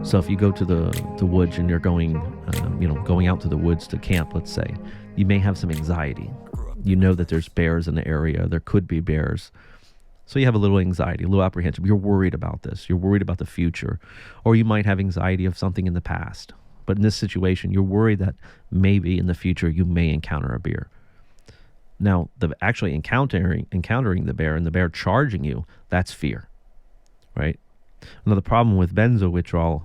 So if you go to the woods and you're going, going out to the woods to camp, let's say, you may have some anxiety. You know that there's bears in the area. There could be bears. So you have a little anxiety, a little apprehension. You're worried about this. You're worried about the future. Or you might have anxiety of something in the past. But in this situation, you're worried that maybe in the future you may encounter a bear. Now, actually encountering the bear and the bear charging you, that's fear, right? Now, the problem with benzo withdrawal,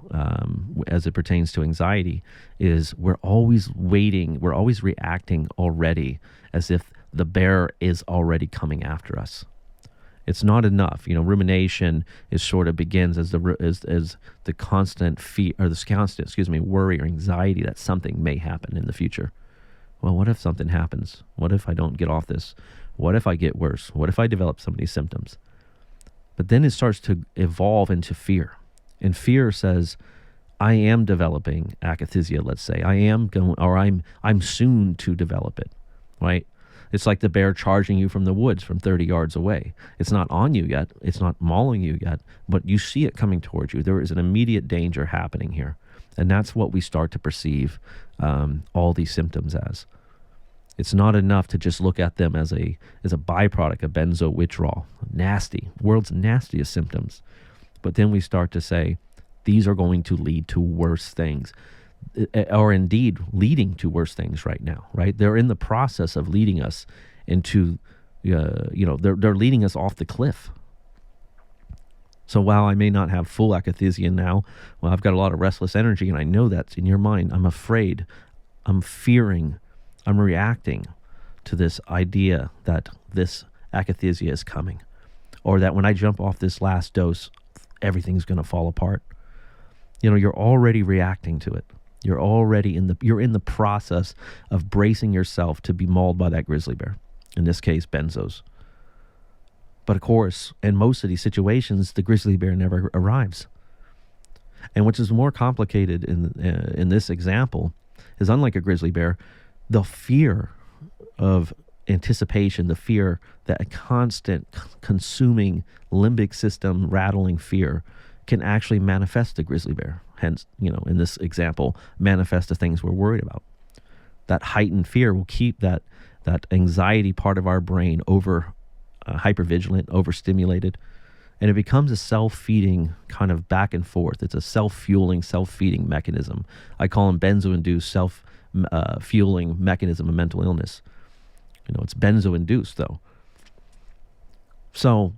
as it pertains to anxiety, is we're always waiting, we're always reacting already as if the bear is already coming after us. It's not enough. Rumination is sort of begins as the constant fear, or the constant, worry or anxiety that something may happen in the future. Well, what if something happens? What if I don't get off this? What if I get worse? What if I develop some of these symptoms? But then it starts to evolve into fear. And fear says, I am developing akathisia, let's say. I'm soon to develop it, right? It's like the bear charging you from the woods from 30 yards away. It's not on you yet. It's not mauling you yet, but you see it coming towards you. There is an immediate danger happening here. And that's what we start to perceive all these symptoms as. It's not enough to just look at them as a byproduct of benzo withdrawal. Nasty, world's nastiest symptoms. But then we start to say, these are going to lead to worse things, or indeed leading to worse things right now, right? They're in the process of leading us into, they're leading us off the cliff. So while I may not have full akathisia now, well, I've got a lot of restless energy, and I know that's in your mind. I'm afraid, I'm fearing, I'm reacting to this idea that this akathisia is coming, or that when I jump off this last dose, everything's going to fall apart. You're already reacting to it. You're already you're in the process of bracing yourself to be mauled by that grizzly bear. In this case, benzos. But of course, in most of these situations, the grizzly bear never arrives. And which is more complicated in this example is, unlike a grizzly bear, the fear of anticipation, the fear, that a constant consuming limbic system rattling fear can actually manifest the grizzly bear. Hence, in this example, manifest the things we're worried about. That heightened fear will keep that anxiety part of our brain hypervigilant, overstimulated, and it becomes a self-feeding kind of back and forth. It's a self-fueling, self-feeding mechanism. I call them benzo-induced self-fueling mechanism of mental illness. It's benzo-induced, though. So,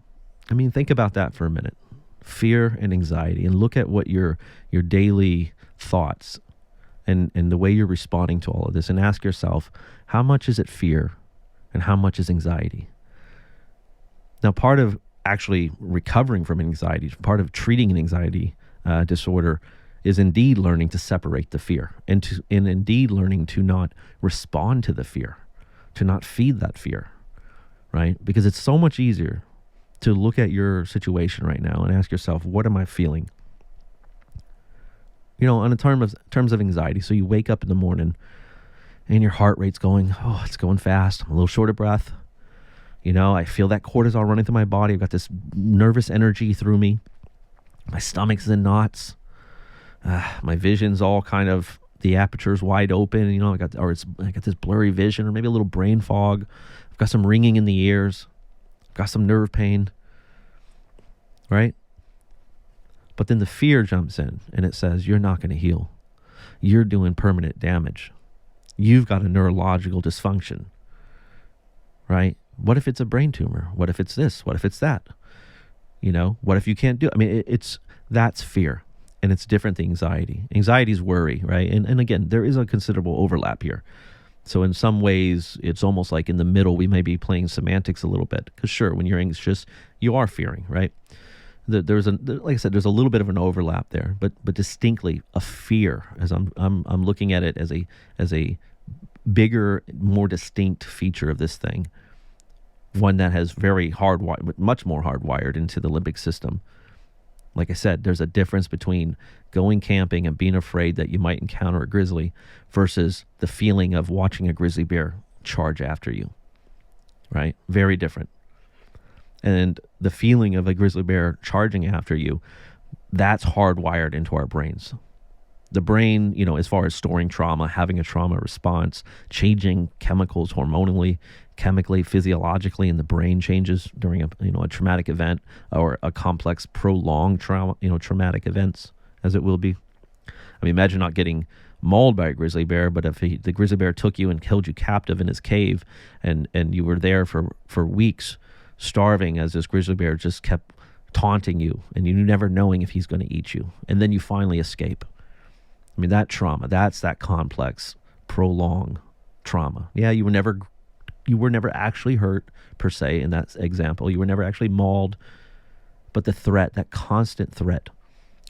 think about that for a minute. Fear and anxiety, and look at what your daily thoughts and the way you're responding to all of this, and ask yourself, how much is it fear and how much is anxiety? Now, part of actually recovering from anxiety, part of treating an anxiety disorder, is indeed learning to separate the fear, and indeed learning to not respond to the fear, to not feed that fear, right? Because it's so much easier to look at your situation right now and ask yourself, what am I feeling? On a terms of anxiety. So you wake up in the morning and your heart rate's going, it's going fast. I'm a little short of breath. I feel that cortisol running through my body. I've got this nervous energy through me. My stomach's in knots. My vision's all kind of, the aperture's wide open. I got this blurry vision, or maybe a little brain fog. I've got some ringing in the ears. Got some nerve pain, right? But then the fear jumps in and it says, you're not going to heal. You're doing permanent damage. You've got a neurological dysfunction, right? What if it's a brain tumor? What if it's this? What if it's that? What if you can't do it? That's fear, and it's different than anxiety. Anxiety is worry, right? And again, there is a considerable overlap here. So in some ways, it's almost like in the middle, we may be playing semantics a little bit. Because sure, when you're anxious, you are fearing, right? Like I said, there's a little bit of an overlap there, but distinctly a fear. As I'm looking at it as a bigger, more distinct feature of this thing, one that has much more hardwired into the limbic system. Like I said, there's a difference between going camping and being afraid that you might encounter a grizzly versus the feeling of watching a grizzly bear charge after you, right? Very different. And the feeling of a grizzly bear charging after you That's hardwired into our brains. The brain, as far as storing trauma, having a trauma response, changing chemicals hormonally, chemically, physiologically, and the brain changes during a traumatic event or a complex, prolonged trauma, traumatic events, as it will be. I mean, imagine not getting mauled by a grizzly bear, but if the grizzly bear took you and held you captive in his cave, and you were there for weeks, starving, as this grizzly bear just kept taunting you, and you never knowing if he's going to eat you, and then you finally escape. I mean, that trauma, that's that complex, prolonged trauma. Yeah, you were never actually hurt, per se, in that example. You were never actually mauled, but the threat, that constant threat.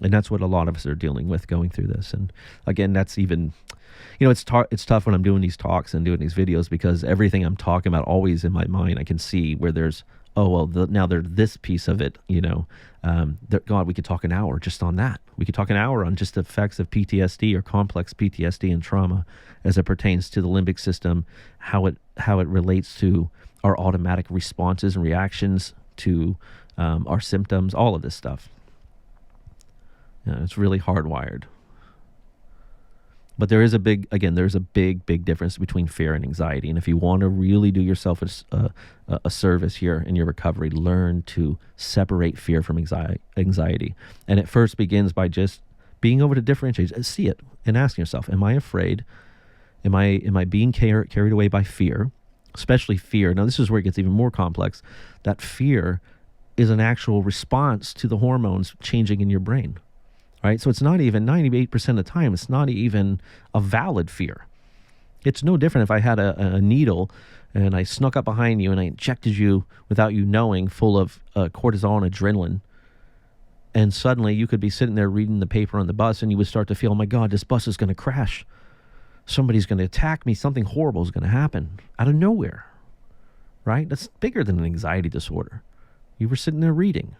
And that's what a lot of us are dealing with going through this. And again, that's even, it's tough when I'm doing these talks and doing these videos, because everything I'm talking about always in my mind, I can see where there's, now there's this piece of it, God, we could talk an hour just on that. We could talk an hour on just the effects of PTSD or complex PTSD and trauma as it pertains to the limbic system, how it relates to our automatic responses and reactions to our symptoms, all of this stuff. It's really hardwired. But there is a big difference between fear and anxiety. And if you want to really do yourself a service here in your recovery, learn to separate fear from anxiety. And it first begins by just being able to differentiate, see it, and asking yourself, am I afraid? Am I being carried away by fear? Especially fear. Now, this is where it gets even more complex. That fear is an actual response to the hormones changing in your brain. Right? So it's not even 98% of the time, it's not even a valid fear. It's no different if I had a needle and I snuck up behind you and I injected you without you knowing, full of cortisol and adrenaline. And suddenly you could be sitting there reading the paper on the bus and you would start to feel, oh my God, this bus is going to crash. Somebody's going to attack me. Something horrible is going to happen out of nowhere. Right? That's bigger than an anxiety disorder. You were sitting there reading.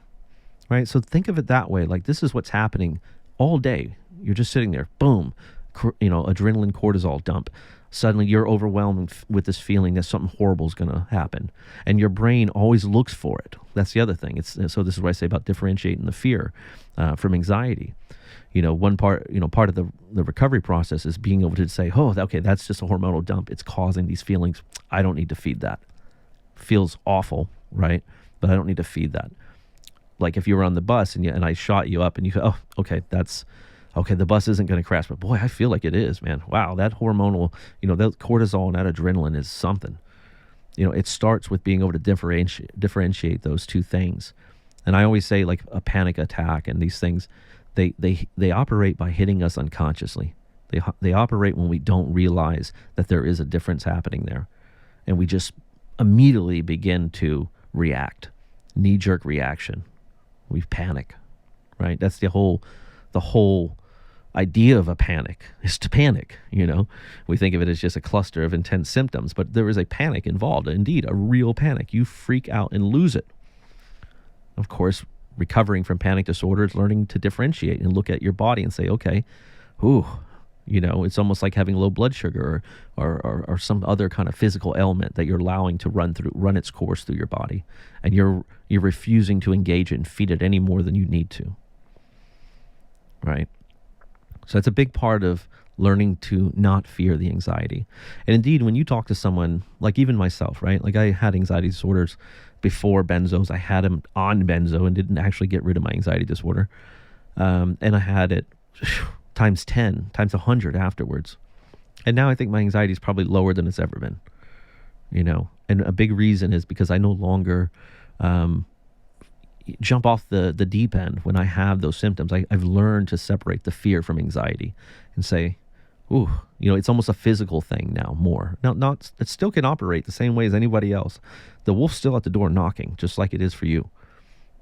Right? So think of it that way. Like, this is what's happening all day. You're just sitting there, boom, adrenaline, cortisol dump. Suddenly you're overwhelmed with this feeling that something horrible is going to happen. And your brain always looks for it. That's the other thing. So this is what I say about differentiating the fear from anxiety. One part of the recovery process is being able to say, oh, okay, that's just a hormonal dump. It's causing these feelings. I don't need to feed that. Feels awful, right? But I don't need to feed that. Like if you were on the bus and I shot you up and you go, oh, okay, the bus isn't going to crash. But boy, I feel like it is, man. Wow, that hormonal, that cortisol and that adrenaline is something. It starts with being able to differentiate those two things. And I always say, like, a panic attack and these things, they operate by hitting us unconsciously. They operate when we don't realize that there is a difference happening there. And we just immediately begin to react. Knee-jerk reaction. We panic, right? That's the whole idea of a panic, is to panic. We think of it as just a cluster of intense symptoms, but there is a panic involved, indeed, a real panic. You freak out and lose it. Of course, recovering from panic disorder is learning to differentiate and look at your body and say, okay, it's almost like having low blood sugar or some other kind of physical ailment that you're allowing to run its course through your body, and you're refusing to engage it and feed it any more than you need to. Right? So it's a big part of learning to not fear the anxiety. And indeed, when you talk to someone, like even myself, right? Like, I had anxiety disorders before benzos. I had them on benzo and didn't actually get rid of my anxiety disorder. And I had it times 10, times 100 afterwards. And now I think my anxiety is probably lower than it's ever been. And a big reason is because I no longer jump off the deep end when I have those symptoms. I've learned to separate the fear from anxiety and say, ooh, it's almost a physical thing now more. Now, it still can operate the same way as anybody else. The wolf's still at the door knocking, just like it is for you,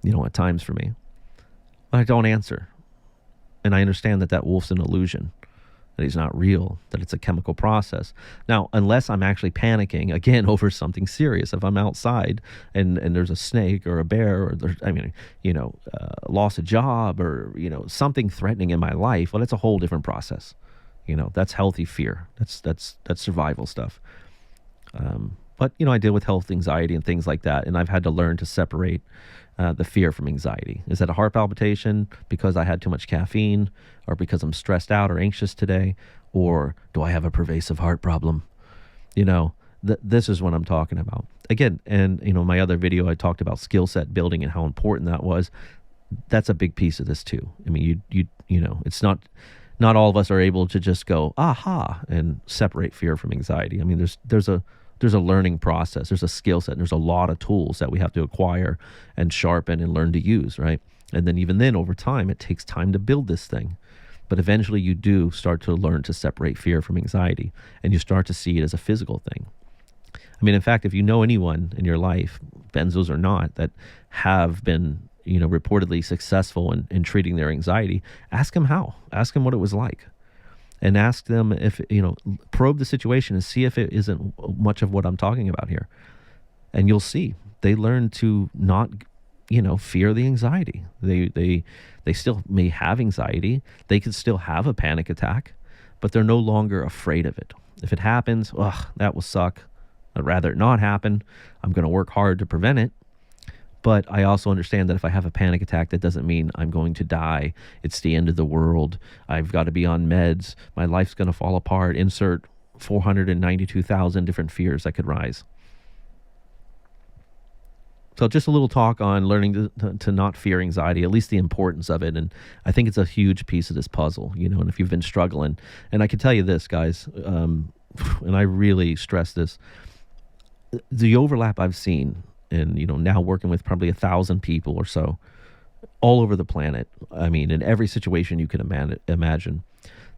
at times for me. But I don't answer. And I understand that wolf's an illusion, that he's not real, that it's a chemical process. Now, unless I'm actually panicking, again, over something serious, if I'm outside and there's a snake or a bear or lost a job or, something threatening in my life, well, that's a whole different process. That's healthy fear. That's survival stuff. But, I deal with health anxiety and things like that. And I've had to learn to separate the fear from anxiety. Is that a heart palpitation because I had too much caffeine, or because I'm stressed out or anxious today? Or do I have a pervasive heart problem? This is what I'm talking about. Again, and, my other video, I talked about skill set building and how important that was. That's a big piece of this too. I mean, it's not all of us are able to just go, aha, and separate fear from anxiety. I mean, there's a learning process, there's a skill set, and there's a lot of tools that we have to acquire and sharpen and learn to use, right? And then even then, over time, it takes time to build this thing. But eventually you do start to learn to separate fear from anxiety, and you start to see it as a physical thing. I mean, in fact, if you know anyone in your life, benzos or not, that have been, reportedly successful in treating their anxiety, ask them how. Ask them what it was like. And ask them if, probe the situation and see if it isn't much of what I'm talking about here. And you'll see they learn to not, fear the anxiety. They still may have anxiety. They could still have a panic attack, but they're no longer afraid of it. If it happens, that will suck. I'd rather it not happen. I'm going to work hard to prevent it. But I also understand that if I have a panic attack, that doesn't mean I'm going to die. It's the end of the world. I've got to be on meds. My life's going to fall apart. Insert 492,000 different fears that could rise. So just a little talk on learning to not fear anxiety, at least the importance of it. And I think it's a huge piece of this puzzle, and if you've been struggling. And I can tell you this, guys, and I really stress this, the overlap I've seen in, now working with probably 1,000 people or so all over the planet. I mean, in every situation you can imagine,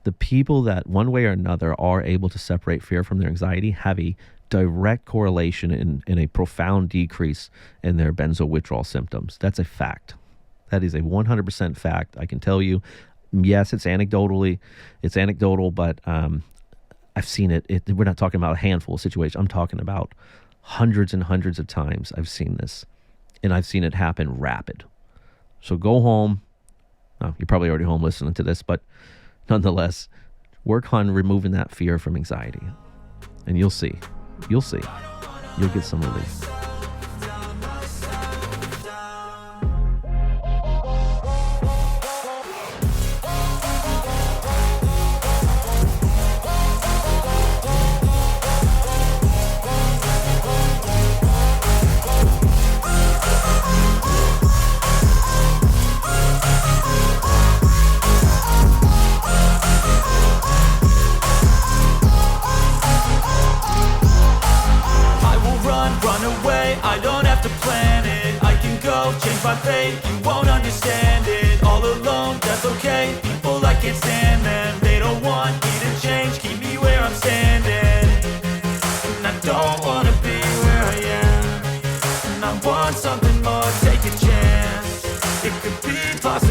the people that one way or another are able to separate fear from their anxiety have a direct correlation in a profound decrease in their benzo withdrawal symptoms. That's a fact. That is a 100% fact. I can tell you, yes, it's anecdotal, but I've seen it. We're not talking about a handful of situations. I'm talking about hundreds and hundreds of times I've seen this, and I've seen it happen rapid. So go home. Oh, you're probably already home listening to this, but nonetheless, work on removing that fear from anxiety, and you'll see. You'll get some relief. Change my fate, you won't understand it. All alone, that's okay. People I can't stand them. They don't want me to change, keep me where I'm standing. And I don't wanna be where I am. And I want something more, take a chance. It could be possible.